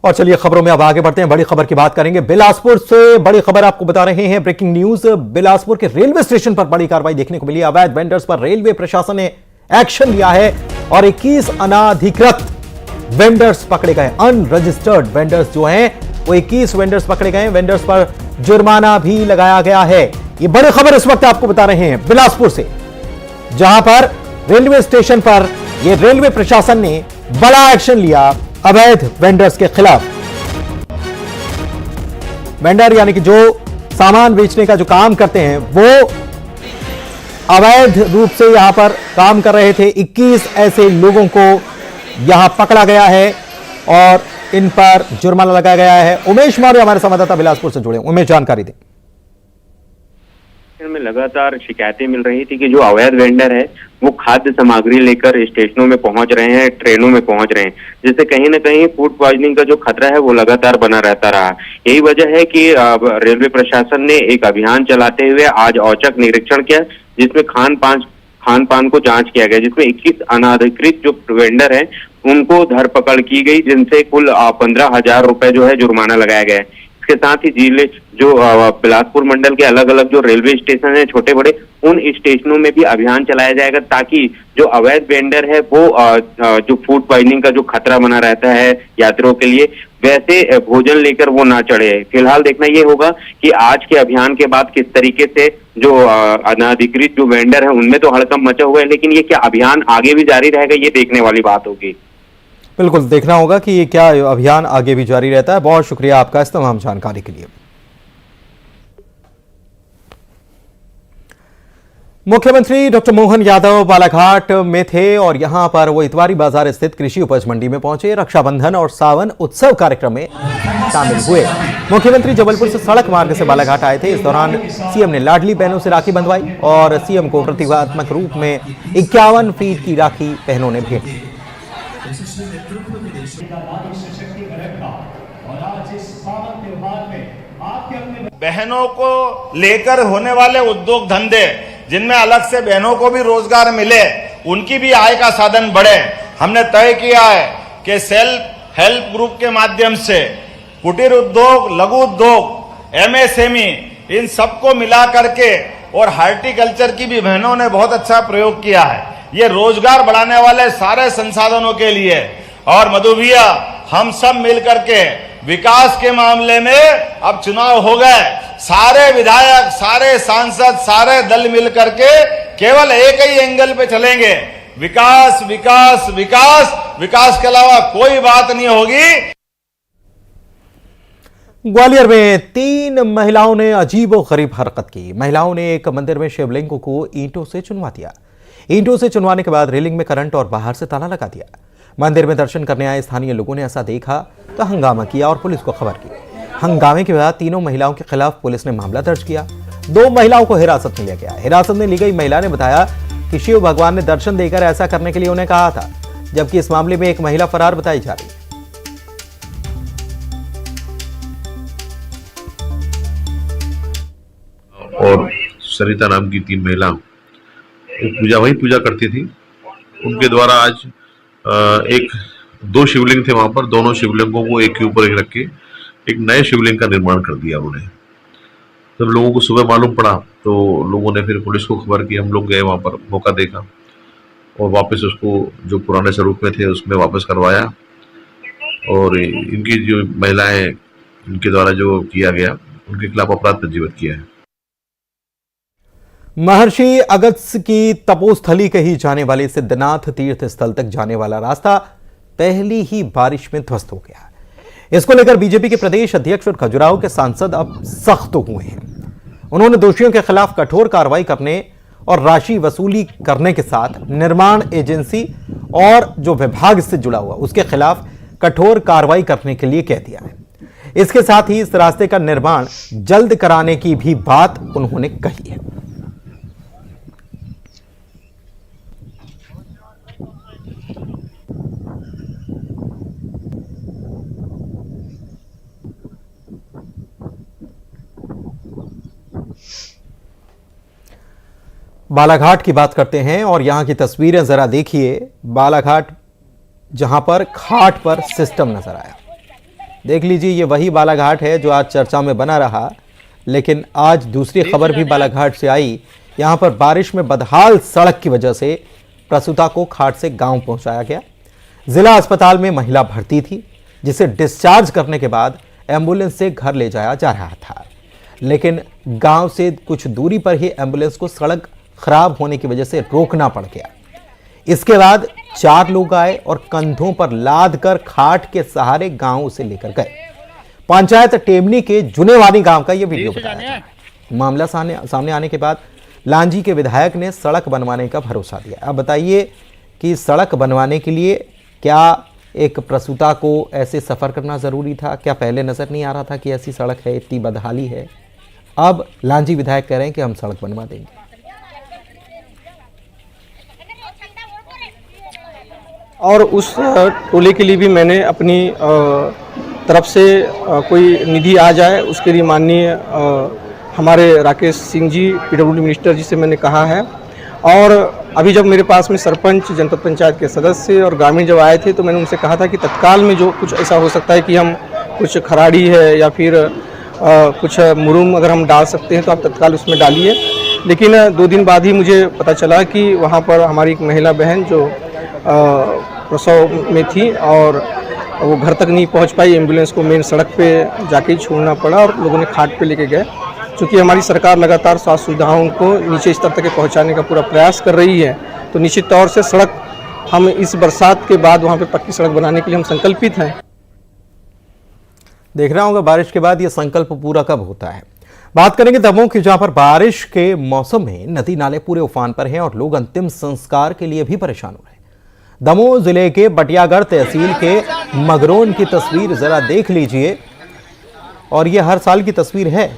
और चलिए खबरों में अब आगे बढ़ते हैं। बड़ी खबर की बात करेंगे। बिलासपुर से बड़ी खबर आपको बता रहे हैं, ब्रेकिंग न्यूज। बिलासपुर के रेलवे स्टेशन पर बड़ी कार्रवाई देखने को मिली। अवैध वेंडर्स पर रेलवे प्रशासन ने एक्शन लिया है और 21 अनाधिकृत वेंडर्स पकड़े गए। अनरजिस्टर्ड वेंडर्स जो हैं वो 21 वेंडर्स पकड़े गए। वेंडर्स पर जुर्माना भी लगाया गया है। ये बड़ी खबर इस वक्त आपको बता रहे हैं बिलासपुर से, जहां पर रेलवे स्टेशन पर ये रेलवे प्रशासन ने बड़ा एक्शन लिया अवैध वेंडर्स के खिलाफ। वेंडर यानी कि जो सामान बेचने का जो काम करते हैं वो अवैध रूप से यहां पर काम कर रहे थे। 21 ऐसे लोगों को यहां पकड़ा गया है और इन पर जुर्माना लगाया गया है। उमेश मौर्य हमारे संवाददाता बिलासपुर से जुड़े। उमेश, जानकारी दें। में लगातार शिकायतें मिल रही थी कि जो अवैध वेंडर है वो खाद्य सामग्री लेकर स्टेशनों में पहुंच रहे हैं, ट्रेनों में पहुंच रहे हैं, जिससे कहीं ना कहीं फूड पॉइजनिंग का जो खतरा है वो लगातार बना रहता रहा। यही वजह है कि रेलवे प्रशासन ने एक अभियान चलाते हुए आज औचक निरीक्षण किया, जिसमें खान पान को जांच किया गया, जिसमें 21 अनाधिकृत जो वेंडर है उनको धरपकड़ की गई, जिनसे कुल 15,000 रुपए जो है जुर्माना लगाया गया है। इसके साथ ही जिले जो बिलासपुर मंडल के अलग अलग जो रेलवे स्टेशन है छोटे बड़े, उन स्टेशनों में भी अभियान चलाया जाएगा, ताकि जो अवैध वेंडर है वो जो फूड पॉइजनिंग का जो खतरा बना रहता है यात्रियों के लिए, वैसे भोजन लेकर वो ना चढ़े। फिलहाल देखना ये होगा कि आज के अभियान के बाद किस तरीके से जो अनाधिकृत जो वेंडर है उनमें तो हड़कंप मचा हुआ है, लेकिन ये क्या अभियान आगे भी जारी रहेगा, ये देखने वाली बात होगी। बिल्कुल देखना होगा कि ये क्या अभियान आगे भी जारी रहता है। बहुत शुक्रिया आपका इस तमाम जानकारी के लिए। मुख्यमंत्री डॉक्टर मोहन यादव बालाघाट में थे और यहां पर वो इतवारी बाजार स्थित कृषि उपज मंडी में पहुंचे। रक्षाबंधन और सावन उत्सव कार्यक्रम में शामिल हुए। मुख्यमंत्री जबलपुर से सड़क मार्ग से बालाघाट आए थे। इस दौरान सीएम ने लाडली बहनों से राखी बंधवाई और सीएम को प्रतीकात्मक रूप में 51 फीट की राखी बहनों ने भेंट की। बहनों को लेकर होने वाले उद्योग धंधे, जिनमें अलग से बहनों को भी रोजगार मिले, उनकी भी आय का साधन बढ़े, हमने तय किया है कि सेल्फ हेल्प ग्रुप के माध्यम से कुटीर उद्योग, लघु उद्योग, एमएसएमई, इन सबको मिला करके, और हार्टिकल्चर की भी बहनों ने बहुत अच्छा प्रयोग किया है। ये रोजगार बढ़ाने वाले सारे संसाधनों के लिए। और मधु भैया, हम सब मिलकर के विकास के मामले में अब चुनाव हो गए, सारे विधायक, सारे सांसद, सारे दल मिलकर के केवल एक ही एंगल पे चलेंगे, विकास विकास विकास, विकास के अलावा कोई बात नहीं होगी। ग्वालियर में 3 महिलाओं ने अजीबोगरीब हरकत की। महिलाओं ने एक मंदिर में शिवलिंग को ईंटों से चुनवा दिया। ईंटों से चुनवाने के बाद रेलिंग में करंट और बाहर से ताला लगा दिया। मंदिर में दर्शन करने आए स्थानीय लोगों ने ऐसा देखा तो हंगामा किया और पुलिस को खबर की। हंगामे के बाद तीनों महिलाओं के खिलाफ पुलिस ने मामला दर्ज किया। 2 महिलाओं को हिरासत में लिया गया। हिरासत में ली गई महिला ने बताया कि शिव भगवान ने दर्शन देकर ऐसा करने के लिए उन्हें कहा था, जबकि इस मामले में एक महिला फरार बताई जा रही है। और सरिता नाम की 3 महिला वही पूजा करती थी। उनके द्वारा आज 2 शिवलिंग थे वहां पर। दोनों शिवलिंगों को एक के ऊपर एक रख के एक नए शिवलिंग का निर्माण कर दिया उन्होंने। जब लोगों को सुबह मालूम पड़ा तो लोगों ने फिर पुलिस को खबर की। हम लोग गए वहां पर, मौका देखा और वापस उसको जो पुराने स्वरूप में थे उसमें वापस करवाया। और इनकी जो महिलाएं, इनके द्वारा जो किया गया, उनके खिलाफ अपराध पंजीबद्ध किया है। महर्षि अगस्त्य की तपोस्थली कही जाने वाले सिद्धनाथ तीर्थ स्थल तक जाने वाला रास्ता पहली ही बारिश में ध्वस्त हो गया। इसको लेकर बीजेपी के प्रदेश अध्यक्ष और खजुराहो के सांसद अब सख्त हुए हैं। उन्होंने दोषियों के खिलाफ कठोर कार्रवाई करने और राशि वसूली करने के साथ निर्माण एजेंसी और जो विभाग इससे जुड़ा हुआ उसके खिलाफ कठोर कार्रवाई करने के लिए कह दिया है। इसके साथ ही इस रास्ते का निर्माण जल्द कराने की भी बात उन्होंने कही है। बालाघाट की बात करते हैं और यहां की तस्वीरें जरा देखिए। बालाघाट जहां पर घाट पर सिस्टम नजर आया। देख लीजिए, ये वही बालाघाट है जो आज चर्चा में बना रहा, लेकिन आज दूसरी खबर भी बालाघाट से आई। यहां पर बारिश में बदहाल सड़क की वजह से प्रसूता को खाट से गांव पहुंचाया गया। जिला अस्पताल में महिला भर्ती थी, जिसे डिस्चार्ज करने के बाद एम्बुलेंस से घर ले जाया जा रहा था, लेकिन गांव से कुछ दूरी पर ही एम्बुलेंस को सड़क खराब होने की वजह से रोकना पड़ गया। इसके बाद 4 लोग आए और कंधों पर लाद कर खाट के सहारे गांव से लेकर गए। पंचायत टेमनी के जुनेवानी गांव का यह वीडियो बताया था। मामला सामने आने के बाद लांजी के विधायक ने सड़क बनवाने का भरोसा दिया। अब बताइए कि सड़क बनवाने के लिए क्या एक प्रसूता को ऐसे सफर करना जरूरी था? क्या पहले नजर नहीं आ रहा था कि ऐसी सड़क है, इतनी बदहाली है? अब लांजी विधायक कह रहे हैं कि हम सड़क बनवा देंगे। और उस टोले के लिए भी मैंने अपनी तरफ से कोई निधि आ जाए उसके लिए माननीय हमारे राकेश सिंह जी पीडब्ल्यूडी मिनिस्टर जी से मैंने कहा है। और अभी जब मेरे पास में सरपंच, जनपद पंचायत के सदस्य और ग्रामीण जब आए थे तो मैंने उनसे कहा था कि तत्काल में जो कुछ ऐसा हो सकता है कि हम कुछ खराड़ी है या फिर कुछ मुरुम अगर हम डाल सकते हैं तो आप तत्काल उसमें डालिए। लेकिन 2 दिन बाद ही मुझे पता चला कि वहाँ पर हमारी एक महिला बहन जो प्रसव में थी और वो घर तक नहीं पहुँच पाई, एम्बुलेंस को मेन सड़क पे जाके छोड़ना पड़ा और लोगों ने खाट पे लेके गए। चूँकि हमारी सरकार लगातार स्वास्थ्य सुविधाओं को नीचे स्तर तक पहुँचाने का पूरा प्रयास कर रही है, तो निश्चित तौर से सड़क हम इस बरसात के बाद वहाँ पे पक्की सड़क बनाने के लिए हम संकल्पित हैं। देखना होगा बारिश के बाद ये संकल्प पूरा कब होता है। बात करेंगे दमोह की, जहां पर बारिश के मौसम में नदी नाले पूरे उफान पर हैं और लोग अंतिम संस्कार के लिए भी परेशान हो रहे हैं। दमोह जिले के बटियागढ़ तहसील के मगरोन की तस्वीर जरा देख लीजिए, और ये हर साल की तस्वीर है।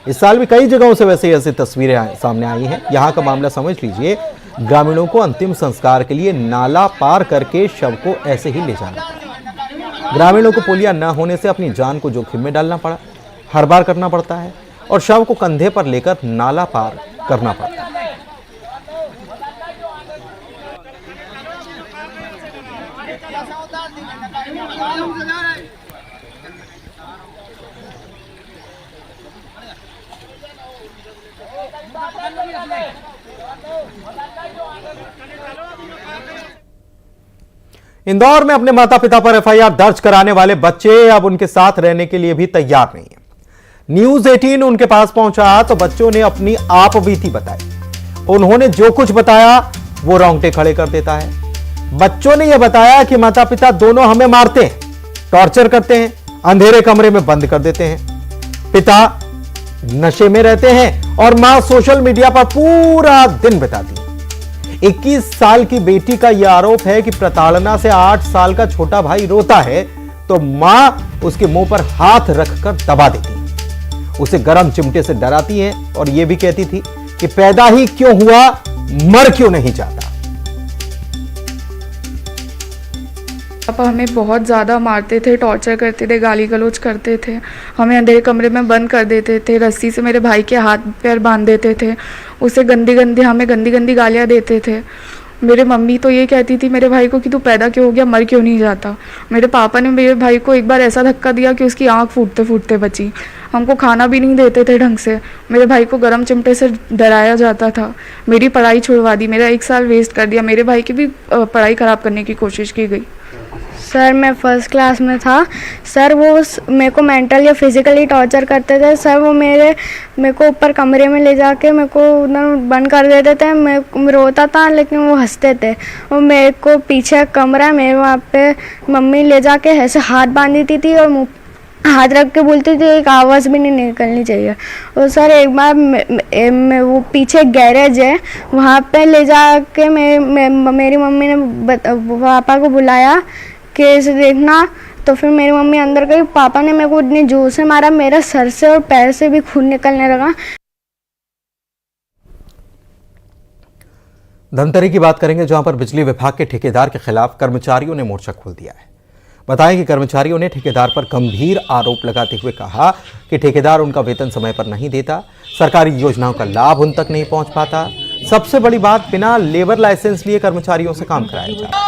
इस साल भी कई जगहों से वैसे ऐसी तस्वीरें सामने आई हैं। यहाँ का मामला समझ लीजिए, ग्रामीणों को अंतिम संस्कार के लिए नाला पार करके शव को ऐसे ही ले जाना पड़ा। ग्रामीणों को पुलिया न होने से अपनी जान को जोखिम में डालना पड़ा, हर बार करना पड़ता है, और शव को कंधे पर लेकर नाला पार करना पड़ता है। इंदौर में अपने माता पिता पर एफआईआर दर्ज कराने वाले बच्चे अब उनके साथ रहने के लिए भी तैयार नहीं है। न्यूज 18 उनके पास पहुंचा तो बच्चों ने अपनी आप बीती बताई। उन्होंने जो कुछ बताया वो रोंगटे खड़े कर देता है। बच्चों ने यह बताया कि माता पिता दोनों हमें मारते हैं, टॉर्चर करते हैं, अंधेरे कमरे में बंद कर देते हैं। पिता नशे में रहते हैं और मां सोशल मीडिया पर पूरा दिन बिताती है। 21 साल की बेटी का यह आरोप है कि प्रताड़ना से 8 साल का छोटा भाई रोता है तो मां उसके मुंह पर हाथ रखकर दबा देती है, उसे गर्म चिमटे से डराती है और यह भी कहती थी कि पैदा ही क्यों हुआ, मर क्यों नहीं जाता। पापा हमें बहुत ज़्यादा मारते थे, टॉर्चर करते थे, गाली गलौज करते थे, हमें अंधेरे कमरे में बंद कर देते थे, रस्सी से मेरे भाई के हाथ पैर बांध देते थे, उसे हमें गंदी गंदी गालियाँ देते थे। मेरे मम्मी तो ये कहती थी मेरे भाई को कि तू पैदा क्यों हो गया, मर क्यों नहीं जाता। मेरे पापा ने मेरे भाई को एक बार ऐसा धक्का दिया कि उसकी आँख फूटते फूटते बची। हमको खाना भी नहीं देते थे ढंग से, मेरे भाई को गर्म चिमटे से डराया जाता था। मेरी पढ़ाई छुड़वा दी, मेरा 1 साल वेस्ट कर दिया, मेरे भाई की भी पढ़ाई ख़राब करने की कोशिश की गई। सर मैं फर्स्ट क्लास में था। सर वो मेरे को मेंटल या फिज़िकली टॉर्चर करते थे। सर वो मेरे को ऊपर कमरे में ले जाके मेरे को उधर बंद कर देते थे। मैं रोता था लेकिन वो हंसते थे। वो मेरे को पीछे कमरा है मेरे, वहाँ पे मम्मी ले जाके ऐसे हाथ बांध देती थी और मुँह हाथ रख के बोलती थी एक आवाज़ भी नहीं निकलनी चाहिए। और सर एक बार वो पीछे गैरेज है, वहाँ पे ले जाके मेरी मम्मी ने पापा को बुलाया कि इसे देखना, तो फिर मेरी मम्मी अंदर गई। पापा ने मेरे को इतनी जोर से मारा, मेरे सर से और पैर से भी खून निकलने लगा। धमतरी की बात करेंगे, जहां पर बिजली विभाग के ठेकेदार के खिलाफ कर्मचारियों ने मोर्चा खोल दिया है। बताएं कि कर्मचारियों ने ठेकेदार पर गंभीर आरोप लगाते हुए कहा कि ठेकेदार उनका वेतन समय पर नहीं देता, सरकारी योजनाओं का लाभ उन तक नहीं पहुंच पाता। सबसे बड़ी बात, बिना लेबर लाइसेंस लिए कर्मचारियों से काम कराया जाता।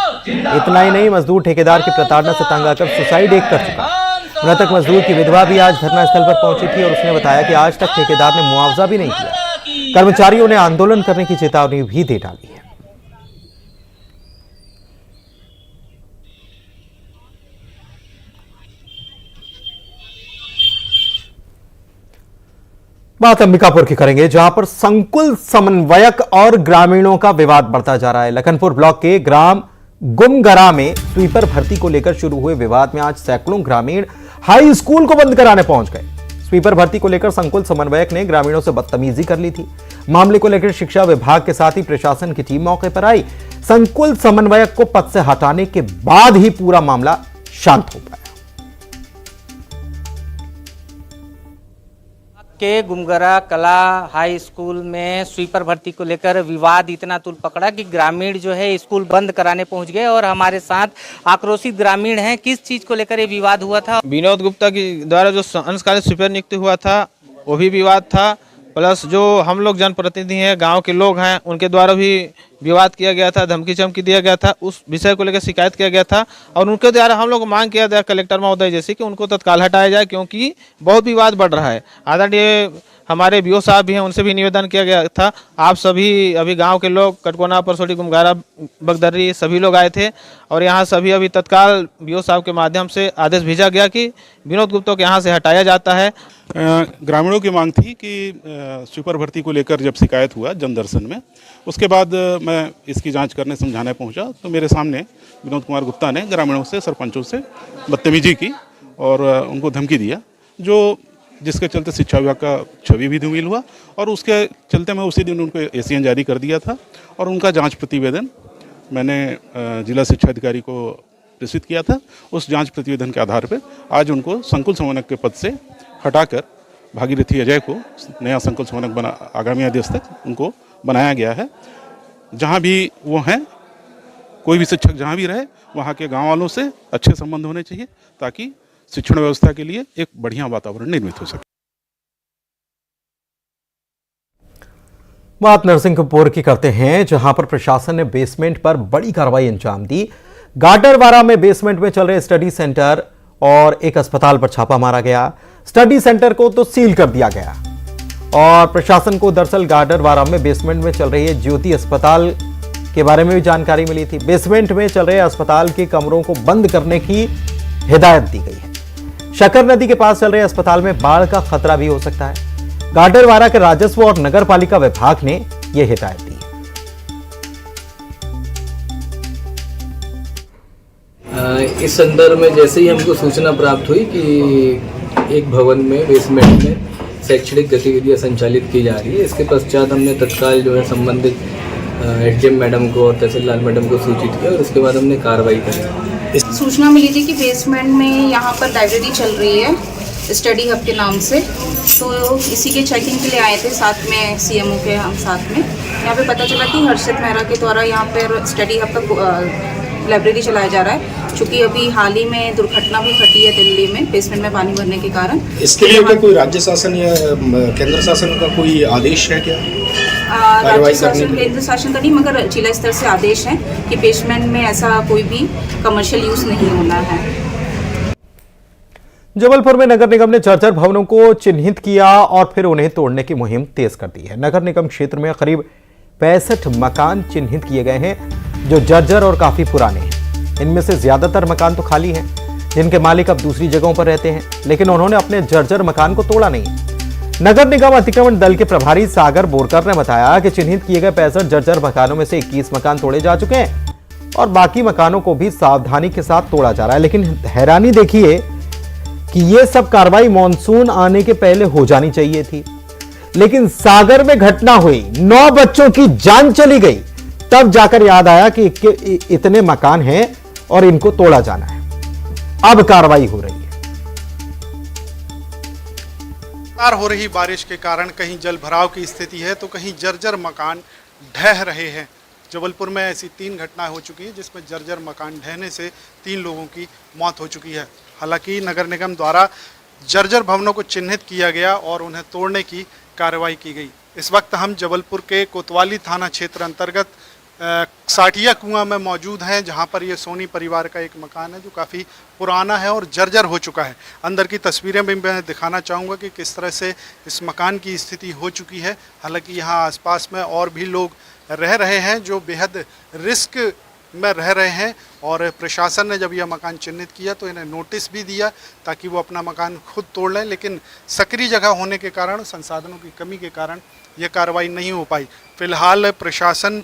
इतना ही नहीं, मजदूर ठेकेदार की प्रताड़ना से तंग आकर सुसाइड एक कर चुका। मृतक मजदूर की विधवा भी आज धरना स्थल पर पहुंची थी और उसने बताया कि आज तक ठेकेदार ने मुआवजा भी नहीं किया। कर्मचारियों ने आंदोलन करने की चेतावनी भी दे डाली है। बात अंबिकापुर की करेंगे, जहां पर संकुल समन्वयक और ग्रामीणों का विवाद बढ़ता जा रहा है। लखनपुर ब्लॉक के ग्राम गुमगरा में स्वीपर भर्ती को लेकर शुरू हुए विवाद में आज सैकड़ों ग्रामीण हाई स्कूल को बंद कराने पहुंच गए। स्वीपर भर्ती को लेकर संकुल समन्वयक ने ग्रामीणों से बदतमीजी कर ली थी। मामले को लेकर शिक्षा विभाग के साथ ही प्रशासन की टीम मौके पर आई। संकुल समन्वयक को पद से हटाने के बाद ही पूरा मामला शांत हो पाया। के गुमगरा कला हाई स्कूल में स्वीपर भर्ती को लेकर विवाद इतना तूल पकड़ा कि ग्रामीण जो है स्कूल बंद कराने पहुंच गए और हमारे साथ आक्रोशित ग्रामीण हैं। किस चीज को लेकर ये विवाद हुआ था? विनोद गुप्ता की द्वारा जो अंशकालीन स्वीपर नियुक्त हुआ था वो भी विवाद था, प्लस जो हम लोग जनप्रतिनिधि हैं, गांव के लोग हैं, उनके द्वारा भी विवाद किया गया था, धमकी चमकी दिया गया था, उस विषय को लेकर शिकायत किया गया था और उनके द्वारा हम लोग मांग किया गया कलेक्टर महोदय जैसे कि उनको तत्काल हटाया जाए, क्योंकि बहुत विवाद बढ़ रहा है। आदरणीय हमारे बीओ साहब भी हैं, उनसे भी निवेदन किया गया था। आप सभी अभी गांव के लोग कटकोना परसोटी गुमगारा बगदर्री सभी लोग आए थे और यहां सभी अभी तत्काल बीओ साहब के माध्यम से आदेश भेजा गया कि विनोद गुप्ता को यहां से हटाया जाता है। ग्रामीणों की मांग थी कि स्वीपर भर्ती को लेकर जब शिकायत हुआ जनदर्शन में, उसके बाद मैं इसकी जांच करने समझाने पहुंचा तो मेरे सामने विनोद कुमार गुप्ता ने ग्रामीणों से, सरपंचों से बदतमीजी की और उनको धमकी दिया, जिसके चलते शिक्षा विभाग का छवि भी धूमिल हुआ और उसके चलते मैं उसी दिन उनको एसीएन जारी कर दिया था और उनका जांच प्रतिवेदन मैंने जिला शिक्षा अधिकारी को प्रेषित किया था। उस जांच प्रतिवेदन के आधार पर आज उनको संकुल समन्वयक के पद से हटाकर भागीरथी अजय को नया संकुल समन्वयक आगामी आदेश तक उनको बनाया गया है। जहाँ भी वो हैं, कोई भी शिक्षक जहाँ भी रहे, वहाँ के गाँव वालों से अच्छे संबंध होने चाहिए ताकि शिक्षण व्यवस्था के लिए एक बढ़िया वातावरण निर्मित हो सके। बात नरसिंहपुर की करते हैं, जहां पर प्रशासन ने बेसमेंट पर बड़ी कार्रवाई अंजाम दी। गाडरवारा में बेसमेंट में चल रहे स्टडी सेंटर और एक अस्पताल पर छापा मारा गया। स्टडी सेंटर को तो सील कर दिया गया और प्रशासन को दरअसल गाडरवारा में बेसमेंट में चल रही ज्योति अस्पताल के बारे में भी जानकारी मिली थी। बेसमेंट में चल रहे अस्पताल के कमरों को बंद करने की हिदायत दी गई है। शकर नदी के पास चल रहे अस्पताल में बाढ़ का खतरा भी हो सकता है। गाडरवारा के राजस्व और नगर पालिका विभाग ने यह हिदायत दी। इस संदर्भ में जैसे ही हमको सूचना प्राप्त हुई कि एक भवन में बेसमेंट में शैक्षणिक गतिविधियां संचालित की जा रही है, इसके पश्चात हमने तत्काल जो है संबंधित एडीएम मैडम को और तहसीलदार मैडम को सूचित किया और उसके बाद हमने कार्रवाई करी। सूचना मिली थी कि बेसमेंट में यहाँ पर लाइब्रेरी चल रही है स्टडी हब के नाम से, तो इसी के चेकिंग के लिए आए थे, साथ में सीएमओ के हम साथ में। यहाँ पे पता चला कि हर्षित मेहरा के द्वारा यहाँ पर स्टडी हब का लाइब्रेरी चलाया जा रहा है, क्योंकि अभी हाल ही में दुर्घटना भी घटी है दिल्ली में बेसमेंट में पानी भरने के कारण। इसके लिए क्या कोई राज्य शासन या केंद्र शासन का कोई आदेश है क्या? राज्य शासन केंद्र शासन का नहीं, मगर जिला स्तर से आदेश है कि बेसमेंट में ऐसा कोई भी कमर्शियल यूज नहीं होना है। जबलपुर में नगर निगम ने जर्जर भवनों को चिन्हित किया और फिर उन्हें तोड़ने की मुहिम तेज कर दी है। नगर निगम क्षेत्र में करीब 65 मकान चिन्हित किए गए हैं जो जर्जर और काफी पुराने हैं। इनमें से ज्यादातर मकान तो खाली हैं, जिनके मालिक अब दूसरी जगहों पर रहते हैं, लेकिन उन्होंने अपने जर्जर मकान को तोड़ा नहीं। नगर निगम अतिक्रमण दल के प्रभारी सागर बोरकर ने बताया कि चिन्हित किए गए 65 जर्जर मकानों में से 21 मकान तोड़े जा चुके हैं और बाकी मकानों को भी सावधानी के साथ तोड़ा जा रहा है। लेकिन हैरानी देखिए कि यह सब कार्रवाई मानसून आने के पहले हो जानी चाहिए थी, लेकिन सागर में घटना हुई, 9 बच्चों की जान चली गई, तब जाकर याद आया कि इतने मकान हैं और इनको तोड़ा जाना है। अब कार्रवाई हो रही है। हो रही बारिश के कारण कहीं जल भराव की स्थिति है तो कहीं जर्जर मकान ढह रहे हैं। जबलपुर में ऐसी 3 घटनाएं हो चुकी हैं जिसमें जर्जर मकान ढहने से 3 लोगों की मौत हो चुकी है। हालांकि नगर निगम द्वारा जर्जर भवनों को चिन्हित किया गया और उन्हें तोड़ने की कार्रवाई की गई। इस वक्त हम जबलपुर के कोतवाली थाना क्षेत्र अंतर्गत साठिया कुआं में मौजूद हैं, जहां पर ये सोनी परिवार का एक मकान है जो काफ़ी पुराना है और जर्जर हो चुका है। अंदर की तस्वीरें भी मैं दिखाना चाहूँगा कि किस तरह से इस मकान की स्थिति हो चुकी है। हालांकि यहाँ आसपास में और भी लोग रह रहे हैं जो बेहद रिस्क में रह रहे हैं, और प्रशासन ने जब यह मकान चिन्हित किया तो इन्हें नोटिस भी दिया ताकि वो अपना मकान खुद तोड़ लें, लेकिन सकरी जगह होने के कारण, संसाधनों की कमी के कारण यह कार्रवाई नहीं हो पाई। फिलहाल प्रशासन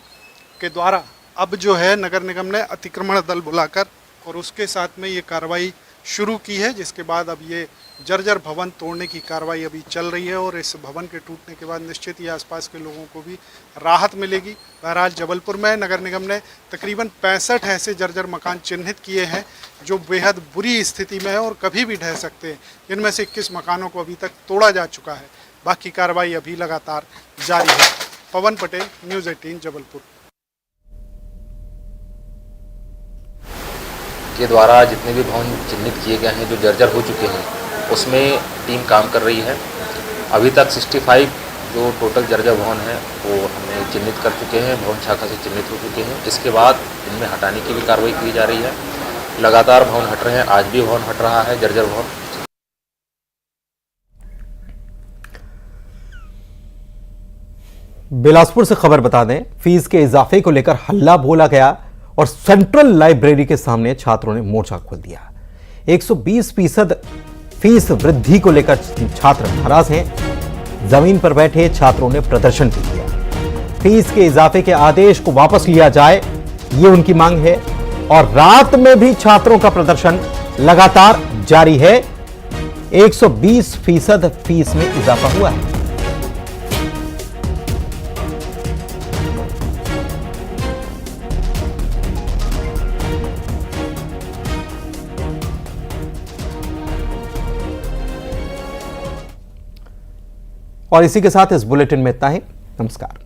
के द्वारा अब जो है नगर निगम ने अतिक्रमण दल बुलाकर और उसके साथ में ये कार्रवाई शुरू की है, जिसके बाद अब ये जर्जर भवन तोड़ने की कार्रवाई अभी चल रही है, और इस भवन के टूटने के बाद निश्चित ही आसपास के लोगों को भी राहत मिलेगी। बहरहाल जबलपुर में नगर निगम ने तकरीबन 65 ऐसे जर्जर मकान चिन्हित किए हैं जो बेहद बुरी स्थिति में है और कभी भी ढह सकते हैं। इनमें से 21 मकानों को अभी तक तोड़ा जा चुका है, बाकी कार्रवाई अभी लगातार जारी है। पवन पटेल, न्यूज़ 18 जबलपुर। के द्वारा जितने भी भवन चिन्हित किए गए हैं जो जर्जर हो चुके हैं उसमें टीम काम कर रही है। अभी तक 65 जो टोटल जर्जर भवन है वो हमें चिन्हित कर चुके हैं, भवन शाखा से चिन्हित हो चुके हैं। इसके बाद इनमें हटाने की भी कार्रवाई की जा रही है। लगातार भवन हट रहे हैं, आज भी भवन हट रहा है, जर्जर भवन। बिलासपुर से खबर बता दें, फीस के इजाफे को लेकर हल्ला बोला गया और सेंट्रल लाइब्रेरी के सामने छात्रों ने मोर्चा खोल दिया। 120% फीस वृद्धि को लेकर छात्र नाराज हैं। जमीन पर बैठे छात्रों ने प्रदर्शन भी किया। फीस के इजाफे के आदेश को वापस लिया जाए, ये उनकी मांग है, और रात में भी छात्रों का प्रदर्शन लगातार जारी है। 120% फीस में इजाफा हुआ है। और इसी के साथ इस बुलेटिन में इतना ही। नमस्कार।